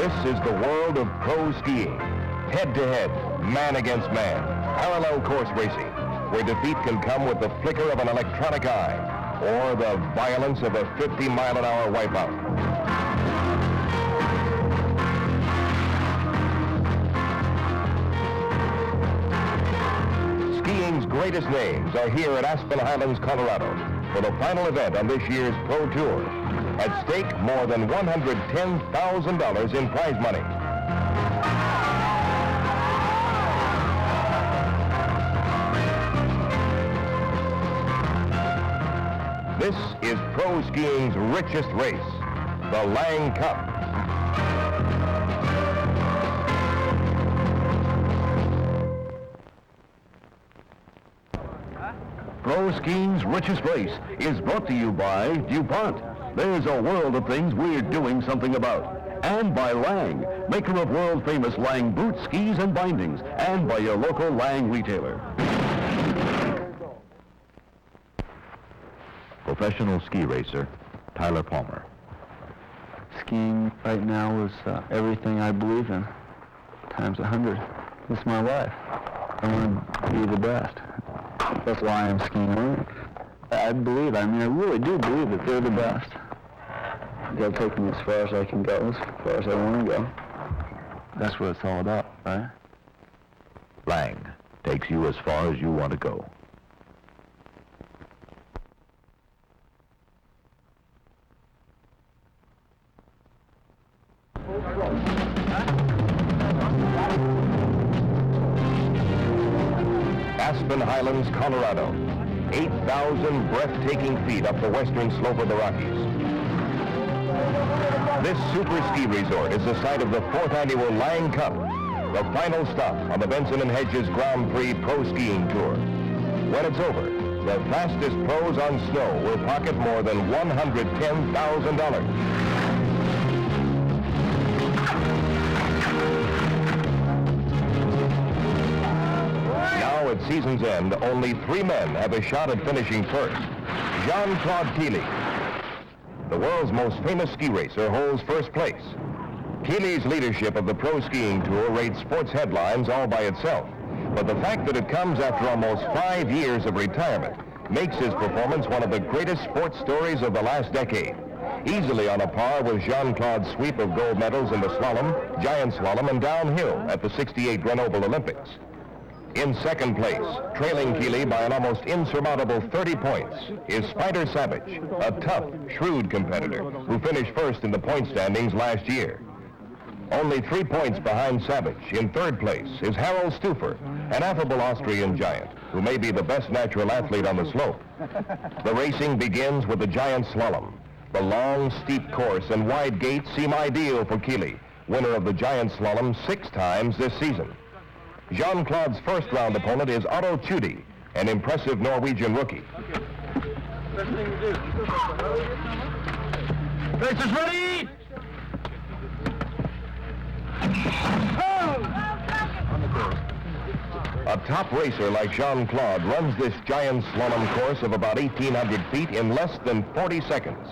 This is the world of pro skiing. Head-to-head, man against man, parallel course racing, where defeat can come with the flicker of an electronic eye or the violence of a 50-mile-an-hour wipeout. Skiing's greatest names are here at Aspen Highlands, Colorado, for the final event on this year's Pro Tour. At stake, more than $110,000 in prize money. This is pro skiing's richest race, the Lange Cup. Pro skiing's richest race is brought to you by DuPont. There's a world of things we're doing something about. And by Lange, maker of world-famous Lange boots, skis, and bindings. And by your local Lange retailer. Professional ski racer, Tyler Palmer. Skiing right now is everything I believe in, times 100. It's my life. I want to be the best. That's why I'm skiing. I really do believe that they're the best. They'll take me as far as I can go, as far as I want to go. That's what it's all about, right? Lange takes you as far as you want to go. Aspen Highlands, Colorado. 8,000 breathtaking feet up the western slope of the Rockies. This super ski resort is the site of the 4th annual Lange Cup, the final stop on the Benson and Hedges Grand Prix Pro Skiing Tour. When it's over, the fastest pros on snow will pocket more than $110,000. At season's end, only 3 men have a shot at finishing first. Claude Killy, the world's most famous ski racer, holds first place. Killy's leadership of the pro skiing tour rates sports headlines all by itself. But the fact that it comes after almost 5 years of retirement makes his performance one of the greatest sports stories of the last decade. Easily on a par with Jean-Claude's sweep of gold medals in the slalom, giant slalom, and downhill at the '68 Grenoble Olympics. In second place, trailing Killy by an almost insurmountable 30 points, is Spider Sabich, a tough, shrewd competitor who finished first in the point standings last year. Only 3 points behind Sabich, in third place, is Harold Stufer, an affable Austrian giant who may be the best natural athlete on the slope. The racing begins with the giant slalom. The long, steep course and wide gates seem ideal for Killy, winner of the giant slalom 6 times this season. Jean-Claude's first-round opponent is Otto Tschudi, an impressive Norwegian rookie. Best thing to do. Racers ready! A top racer like Jean-Claude runs this giant slalom course of about 1,800 feet in less than 40 seconds.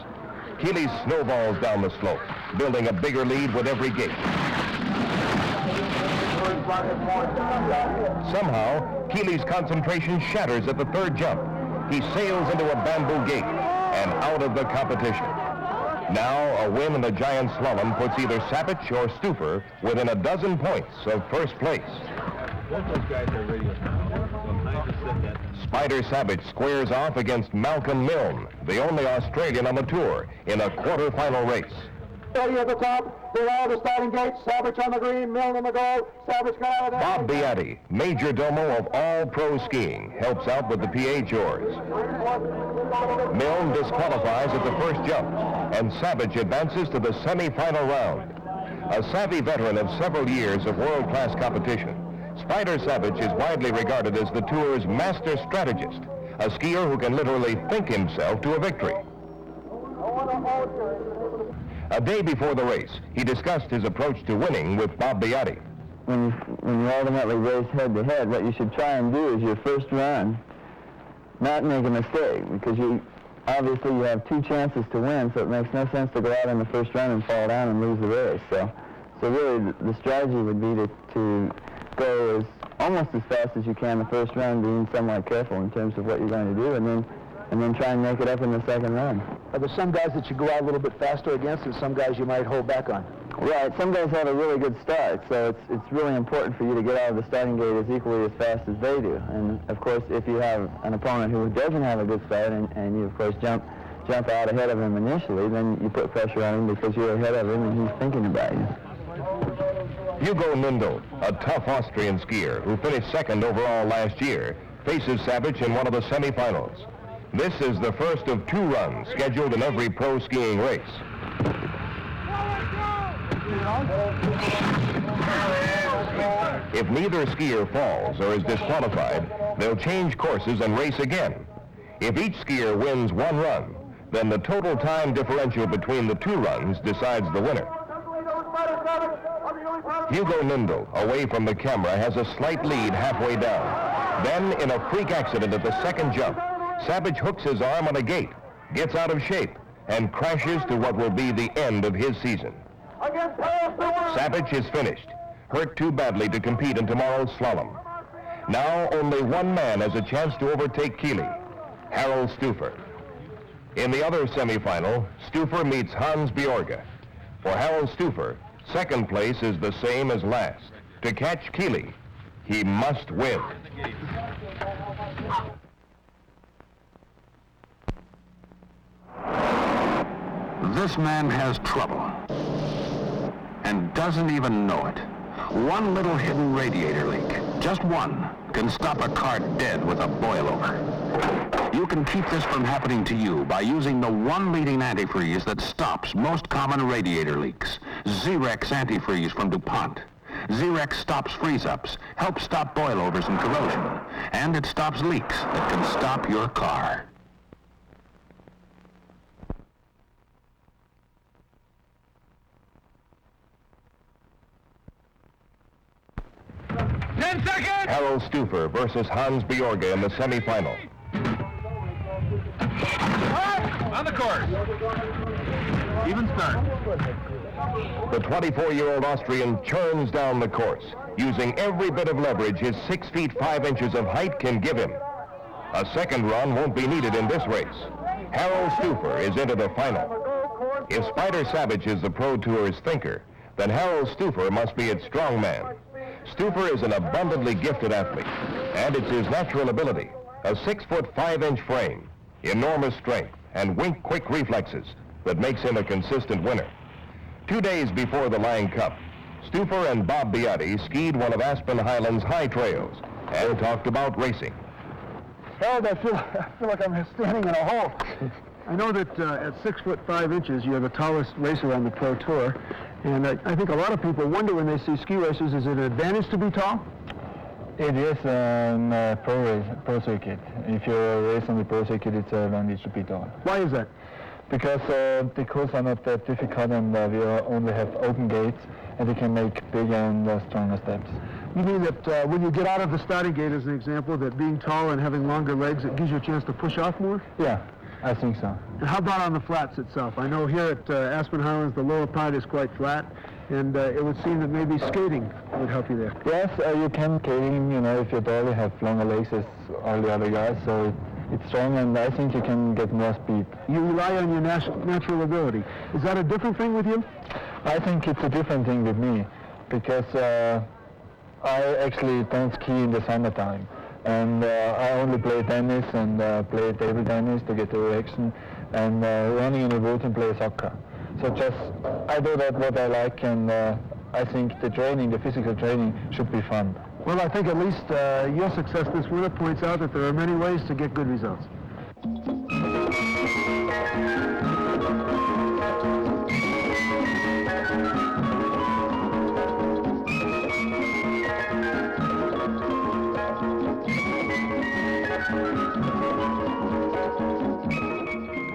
Killy snowballs down the slope, building a bigger lead with every gate. Somehow, Killy's concentration shatters at the third jump. He sails into a bamboo gate and out of the competition. Now, a win in the giant slalom puts either Sabich or Stufer within a dozen points of first place. Spider Sabich squares off against Malcolm Milne, the only Australian on the tour, in a quarterfinal race. Eddie at the top, they're all the starting gates, Sabich on the green, Milne on the goal, Sabich got out of there. Bob Beatty, major domo of all pro skiing, helps out with the PA chores. Milne disqualifies at the first jump, and Sabich advances to the semi-final round. A savvy veteran of several years of world-class competition, Spider Sabich is widely regarded as the tour's master strategist, a skier who can literally think himself to a victory. A day before the race, he discussed his approach to winning with Bob Beatty. When you ultimately race head-to-head, what you should try and do is your first run, not make a mistake, because you have 2 chances to win, so it makes no sense to go out in the first run and fall down and lose the race. So So really, the strategy would be to go almost as fast as you can the first run, being somewhat careful in terms of what you're going to do, and then try and make it up in the second run. Are there some guys that you go out a little bit faster against and some guys you might hold back on? Right, some guys have a really good start, so it's really important for you to get out of the starting gate as equally as fast as they do. And of course, if you have an opponent who doesn't have a good start and you of course jump out ahead of him initially, then you put pressure on him because you're ahead of him and he's thinking about you. Hugo Nindl, a tough Austrian skier who finished second overall last year, faces Sabich in one of the semifinals. This is the first of 2 runs scheduled in every pro skiing race. If neither skier falls or is disqualified, they'll change courses and race again. If each skier wins 1 run, then the total time differential between the 2 runs decides the winner. Hugo Nindl, away from the camera, has a slight lead halfway down. Then, in a freak accident at the second jump, Sabich hooks his arm on a gate, gets out of shape, and crashes to what will be the end of his season. Sabich is finished, hurt too badly to compete in tomorrow's slalom. Now only one man has a chance to overtake Killy, Harold Stufer. In the other semifinal, Stufer meets Hans Bjorge. For Harold Stufer, second place is the same as last. To catch Killy, he must win. This man has trouble and doesn't even know it. One little hidden radiator leak, just one, can stop a car dead with a boilover. You can keep this from happening to you by using the one leading antifreeze that stops most common radiator leaks. Zerex antifreeze from DuPont. Zerex stops freeze-ups, helps stop boilovers and corrosion, and it stops leaks that can stop your car. Harold Stufer versus Hans Bjorge in the semifinal. On the course. Even start. The 24-year-old Austrian churns down the course, using every bit of leverage his 6 feet 5 inches of height can give him. A second run won't be needed in this race. Harold Stufer is into the final. If Spider Sabich is the Pro Tour's thinker, then Harold Stufer must be its strongman. Stufer is an abundantly gifted athlete, and it's his natural ability, a 6 foot 5 inch frame, enormous strength, and wink-quick reflexes that makes him a consistent winner. 2 days before the Lange Cup, Stufer and Bob Beatty skied one of Aspen Highlands' high trails and talked about racing. Harold, I feel like I'm standing in a hole. I know that at 6 foot 5 inches, you're the tallest racer on the Pro Tour. And I think a lot of people wonder when they see ski racers, is it an advantage to be tall? It is on pro circuit. If you race on the pro circuit, it's an advantage to be tall. Why is that? Because the courses are not that difficult, and we only have open gates, and we can make bigger and stronger steps. You mean that when you get out of the starting gate, as an example, that being tall and having longer legs, it gives you a chance to push off more? Yeah, I think so. And how about on the flats itself? I know here at Aspen Highlands, the lower part is quite flat, and it would seem that maybe skating would help you there. Yes, you can skating, if you tall, you have longer legs as all the other guys, so it's strong, and I think you can get more speed. You rely on your natural ability. Is that a different thing with you? I think it's a different thing with me, because I actually don't ski in the summertime. And I only play tennis and play table tennis to get the reaction, and running in the woods and play soccer. So I do that what I like, and I think the physical training should be fun. Well, I think at least your success this winter points out that there are many ways to get good results.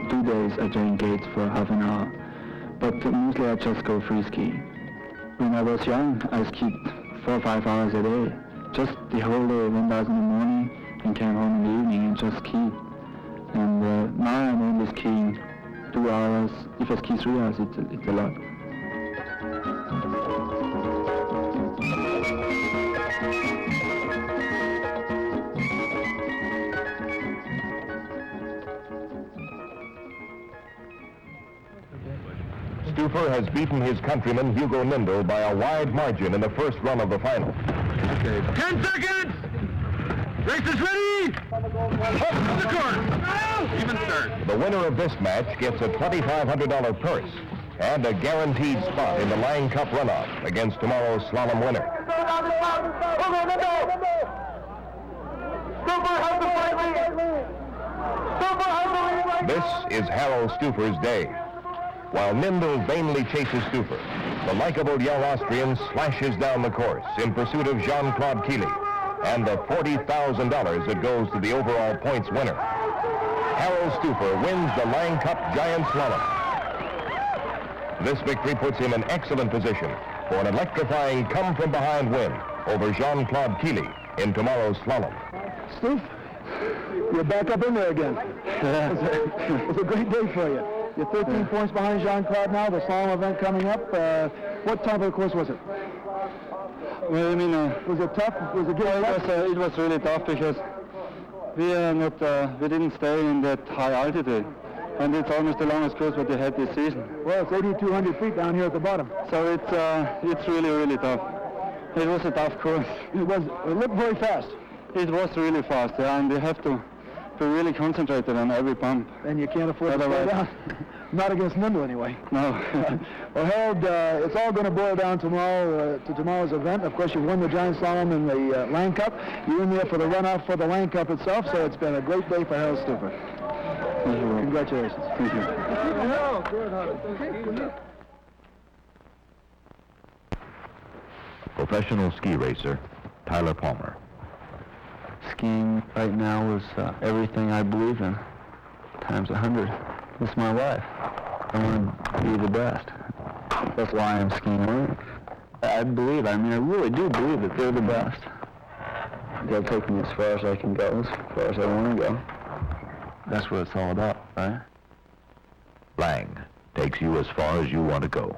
2 days I join gates for half an hour, but mostly I just go free skiing. When I was young, I skied 4 or 5 hours a day. Just the whole day, went out in the morning and came home in the evening and just skied. And now I'm only skiing 2 hours. If I ski 3 hours, it's a lot. Stufer has beaten his countryman Hugo Nindl by a wide margin in the first run of the final. Okay. 10 seconds! Race is ready! Up on the course! Even start. The winner of this match gets a $2,500 purse and a guaranteed spot in the Lange Cup runoff against tomorrow's slalom winner. This is Harold Stufer's day. While Nindl vainly chases Stufer, the likable young Austrian slashes down the course in pursuit of Jean-Claude Killy and the $40,000 that goes to the overall points winner. Harold Stufer wins the Lange Cup Giant Slalom. This victory puts him in excellent position for an electrifying come-from-behind win over Jean-Claude Killy in tomorrow's slalom. Steve, you're back up in there again. It was a great day for you. You're 13 points behind Jean-Claude now, the slalom event coming up. What type of course was it? Well, I mean, Was it tough? Was it good? it was really tough because we didn't stay in that high altitude, and it's almost the longest course that we had this season. Well, it's 8,200 feet down here at the bottom. So it's really, really tough. It was a tough course. It looked very fast. It was really fast, yeah, and we have to be really concentrated on every pump. And you can't afford to slow down. Not against Nindl, anyway. No. Well, Harold, it's all going to boil down tomorrow to tomorrow's event. Of course, you won the Giant Slalom in the Lange Cup. You're in there for the runoff for the Lange Cup itself, so it's been a great day for Harold Stufer. Thank you. Congratulations. Thank you. Professional ski racer, Tyler Palmer. Skiing right now is everything I believe in, times 100. It's my life. I want to be the best. That's why I'm skiing. I really do believe that they're the best. They'll take me as far as I can go, as far as I want to go. That's what it's all about, right? Lange takes you as far as you want to go.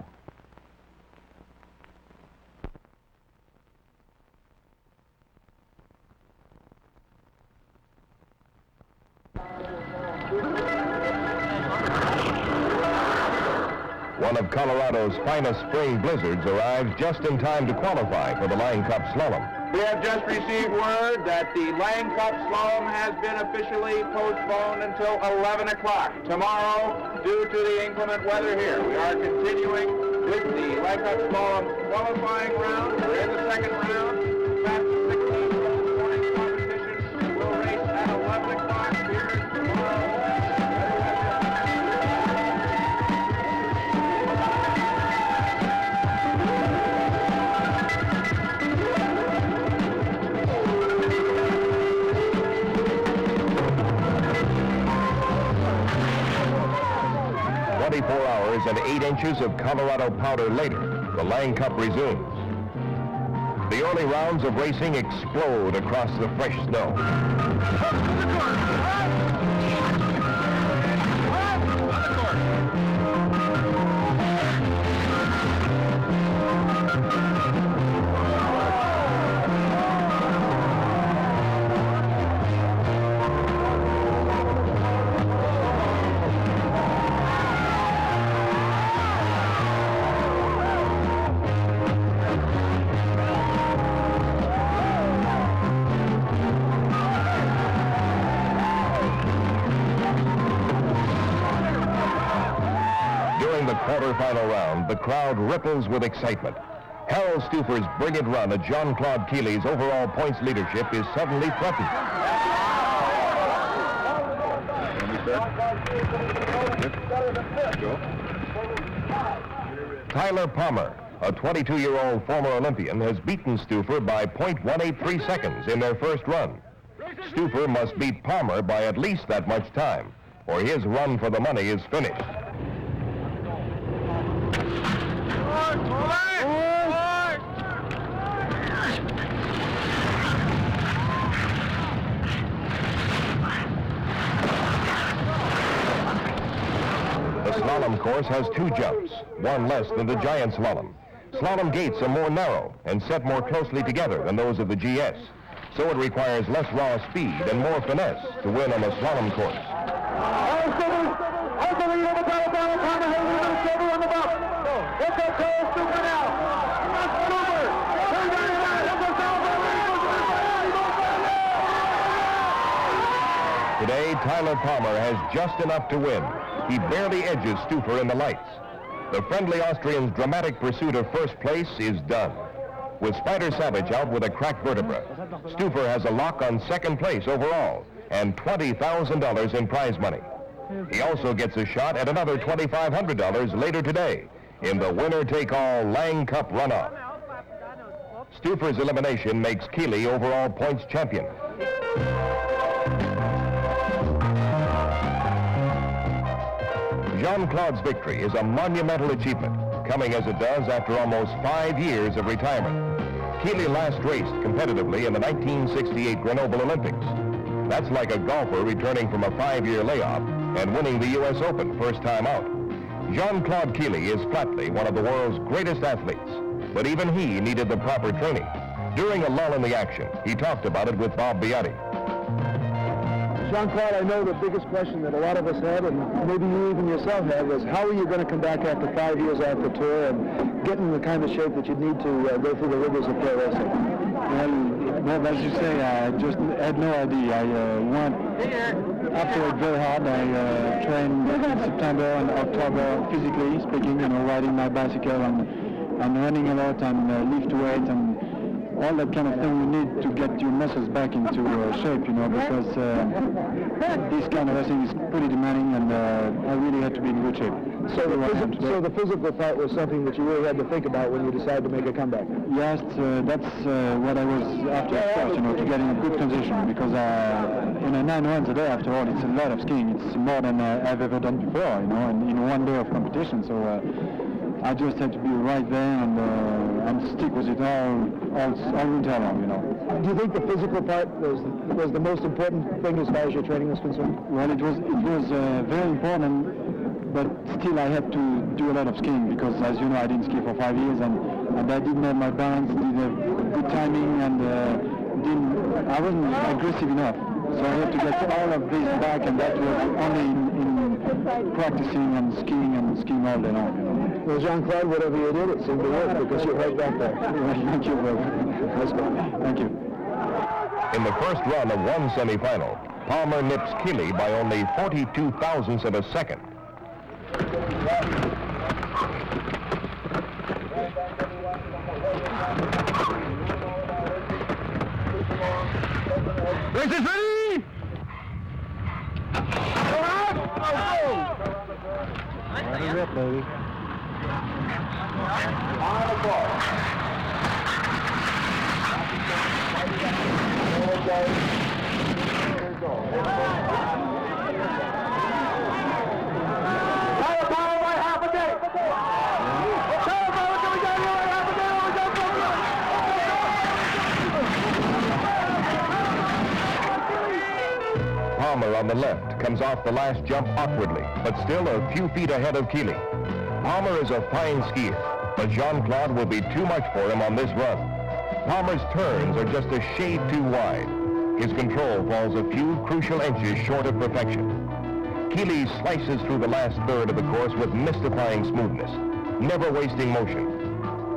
One of Colorado's finest spring blizzards arrives just in time to qualify for the Lange Cup Slalom. We have just received word that the Lange Cup Slalom has been officially postponed until 11 o'clock tomorrow due to the inclement weather here. We are continuing with the Lange Cup Slalom qualifying round. We're in the second round. Fastest 16 from this morning's competition will race at 11 o'clock here tomorrow. 24 hours and 8 inches of Colorado powder later, the Lange Cup resumes. The early rounds of racing explode across the fresh snow. Quarterfinal round, the crowd ripples with excitement. Harold Stufer's brilliant run at Jean-Claude Killy's overall points leadership is suddenly threatened. Tyler Palmer, a 22-year-old former Olympian, has beaten Stufer by .183 seconds in their first run. Stufer must beat Palmer by at least that much time, or his run for the money is finished. The slalom course has 2 jumps, one less than the giant slalom. Slalom gates are more narrow and set more closely together than those of the GS, so it requires less raw speed and more finesse to win on a slalom course. Today, Tyler Palmer has just enough to win. He barely edges Stufer in the lights. The friendly Austrian's dramatic pursuit of first place is done. With Spider Sabich out with a cracked vertebra, Stufer has a lock on second place overall and $20,000 in prize money. He also gets a shot at another $2,500 later today in the winner-take-all Lange Cup runoff. Stufer's elimination makes Killy overall points champion. Jean-Claude's victory is a monumental achievement, coming as it does after almost 5 years of retirement. Killy last raced competitively in the 1968 Grenoble Olympics. That's like a golfer returning from a 5-year layoff and winning the U.S. Open first time out. Jean-Claude Killy is flatly one of the world's greatest athletes, but even he needed the proper training. During a lull in the action, he talked about it with Bob Biotti. Jean-Claude, I know the biggest question that a lot of us had, and maybe you even yourself had, was how are you going to come back after 5 years off the tour and get in the kind of shape that you need to go through the rigors of pro wrestling? Well, as you say, I just had no idea. I went after it very hard. I trained in September and October, physically speaking, riding my bicycle and running a lot and lift weight and all that kind of thing you need to get your muscles back into shape, because this kind of wrestling is pretty demanding, and I really had to be in good shape. So the physical part was something that you really had to think about when you decided to make a comeback? Yes, that's what I was after first, to get in a good condition, because 9 runs a day, after all, it's a lot of skiing. It's more than I've ever done before, and in one day of competition. So I just had to be right there and stick with it all winter long, Do you think the physical part was the most important thing as far as your training was concerned? Well, it was very important, but still I had to do a lot of skiing because, as you know, I didn't ski for 5 years and I didn't have my balance, didn't have good timing, and I wasn't aggressive enough. So I had to get all of this back, and that was only in practicing and skiing all day long. Well, Jean-Claude, whatever you did, it seemed to work because you're right back there. Thank you, brother. Let's go. Thank you. In the first run of one semifinal, Palmer nips Killy by only 42 thousandths of a second. Race is ready! Let it rip, baby. On the ball. Power by half a day. Palmer on the left comes off the last jump awkwardly, but still a few feet ahead of Killy. Palmer is a fine skier, but Jean-Claude will be too much for him on this run. Palmer's turns are just a shade too wide. His control falls a few crucial inches short of perfection. Killy slices through the last third of the course with mystifying smoothness, never wasting motion,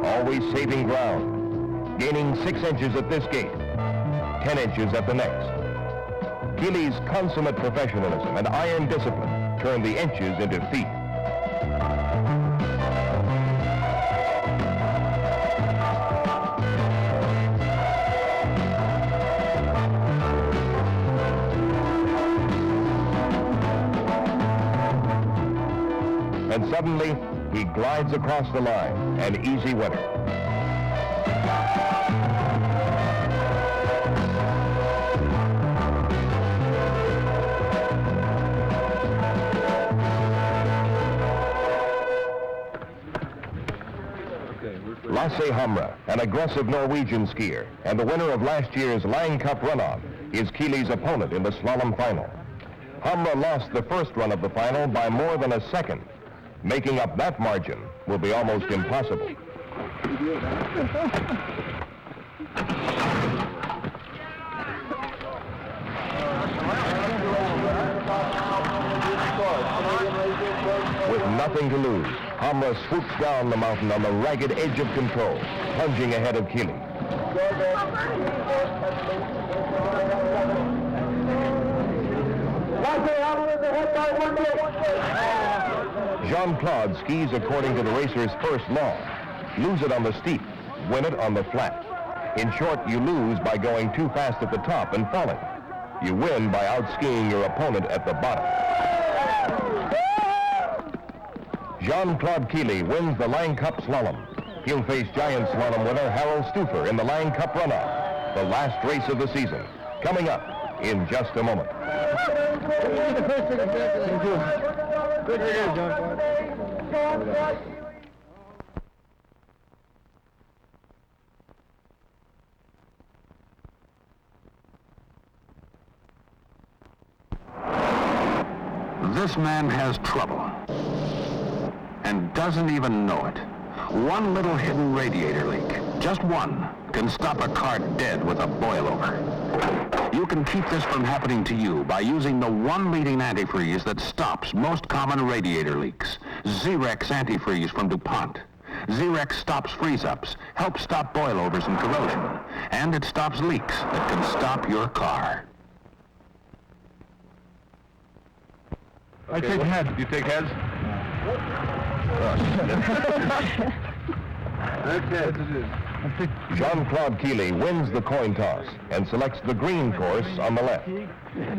always saving ground, gaining 6 inches at this gate, 10 inches at the next. Killy's consummate professionalism and iron discipline turn the inches into feet. And suddenly, he glides across the line, an easy winner. Lasse Hamre, an aggressive Norwegian skier and the winner of last year's Lange Cup runoff, is Killy's opponent in the slalom final. Hamre lost the first run of the final by more than a second. Making up that margin will be almost impossible. With nothing to lose, Hamra swoops down the mountain on the ragged edge of control, plunging ahead of Killy. Jean-Claude skis according to the racer's first law. Lose it on the steep, win it on the flat. In short, you lose by going too fast at the top and falling. You win by out-skiing your opponent at the bottom. Jean-Claude Killy wins the Lange Cup Slalom. He'll face giant slalom winner Harold Stufer in the Lange Cup runoff, the last race of the season, coming up in just a moment. Good for you, Jean-Claude. This man has trouble and doesn't even know it. One little hidden radiator leak, just one, can stop a car dead with a boilover. You can keep this from happening to you by using the one leading antifreeze that stops most common radiator leaks. Zerex antifreeze from DuPont. Zerex stops freeze-ups, helps stop boilovers and corrosion, and it stops leaks that can stop your car. I take heads. You take heads? Okay. Jean-Claude Killy wins the coin toss and selects the green course on the left.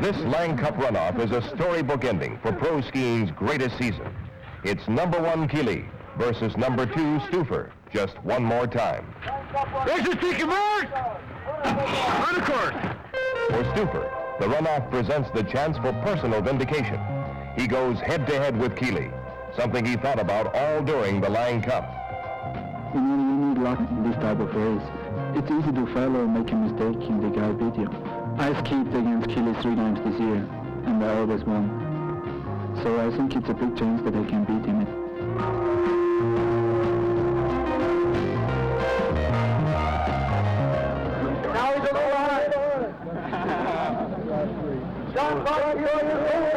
This Lange Cup runoff is a storybook ending for pro skiing's greatest season. It's number 1 Killy versus number 2 Stufer. Just one more time. Richest, take your mark! On the course! For Stufer, the runoff presents the chance for personal vindication. He goes head-to-head with Killy, something he thought about all during the Lange Cup. You need luck in this type of race. It's easy to fail or make a mistake and the guy beat you. I skied against Killy 3 times this year, and I always won. So I think it's a big chance that I can beat him. Now he's on the line. Jean-Claude, you're on your own.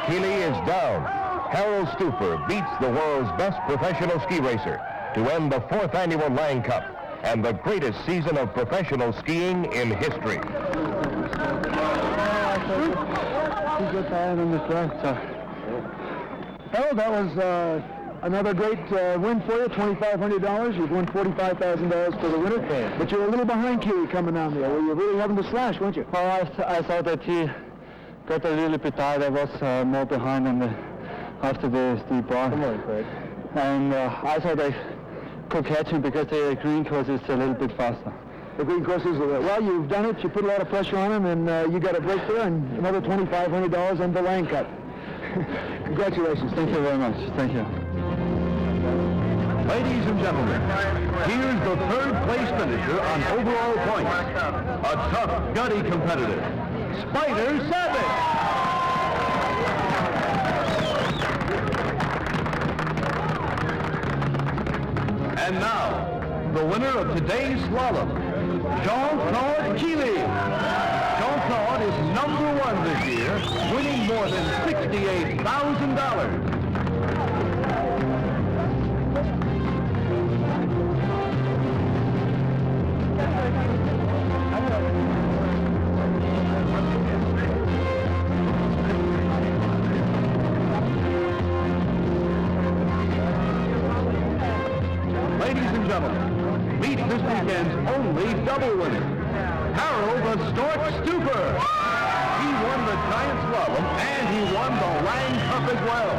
Killy is down. Harold Stufer beats the world's best professional ski racer to end the 4th annual Lange Cup and the greatest season of professional skiing in history. He's got tired on this left. Harold, that was another great win for you, $2,500. You've won $45,000 for the winner, but you're a little behind Killy coming down there. Well, you're really having to slash, weren't you? Well, I thought that he got a little bit tired. I was more behind after the steep bar. Come on, Craig. And I thought I could catch him because the green course is a little bit faster. The green course is, well, you've done it. You put a lot of pressure on him, and you got a break there, and another $2,500 on the Lange Cup. Congratulations. Thank you very much. Thank you. Ladies and gentlemen, here's the 3rd place finisher on overall points. A tough, gutty competitor, Spider Sabich. And now, the winner of today's slalom, Jean-Claude Killy. Jean-Claude is number 1 this year, winning more than $68,000. Ladies and gentlemen, meet this weekend's only double winner, Harold the Stork Stufer. He won the Giant Slalom and he won the Lange Cup as well.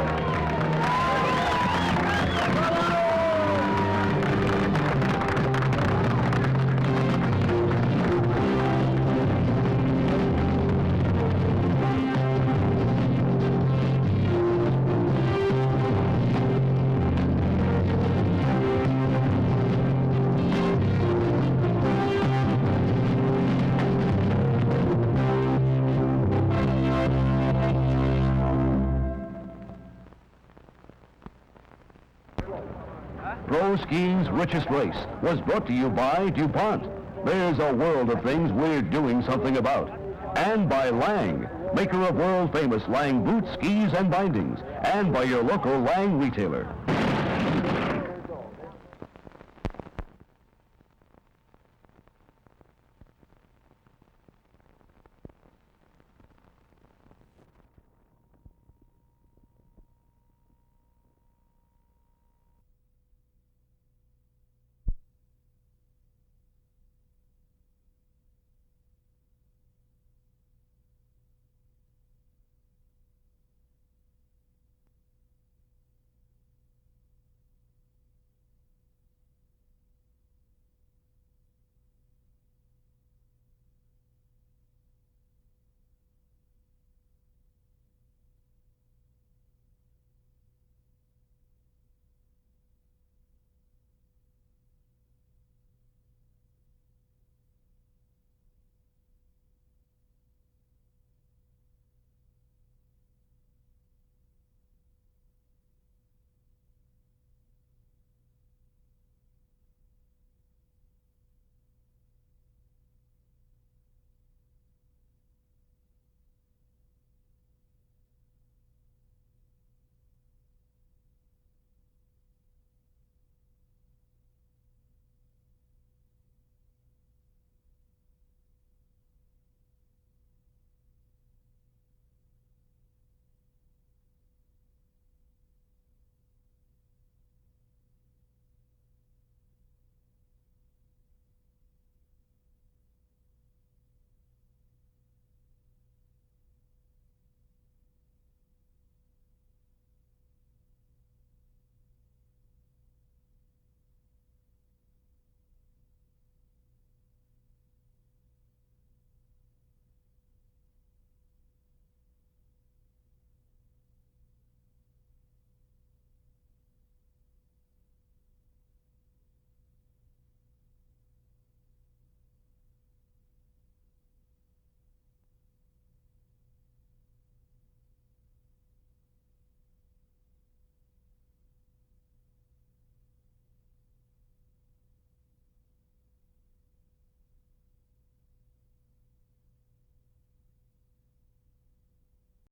Pro Skiing's Richest Race was brought to you by DuPont. There's a world of things we're doing something about. And by Lange, maker of world-famous Lange boots, skis, and bindings. And by your local Lange retailer.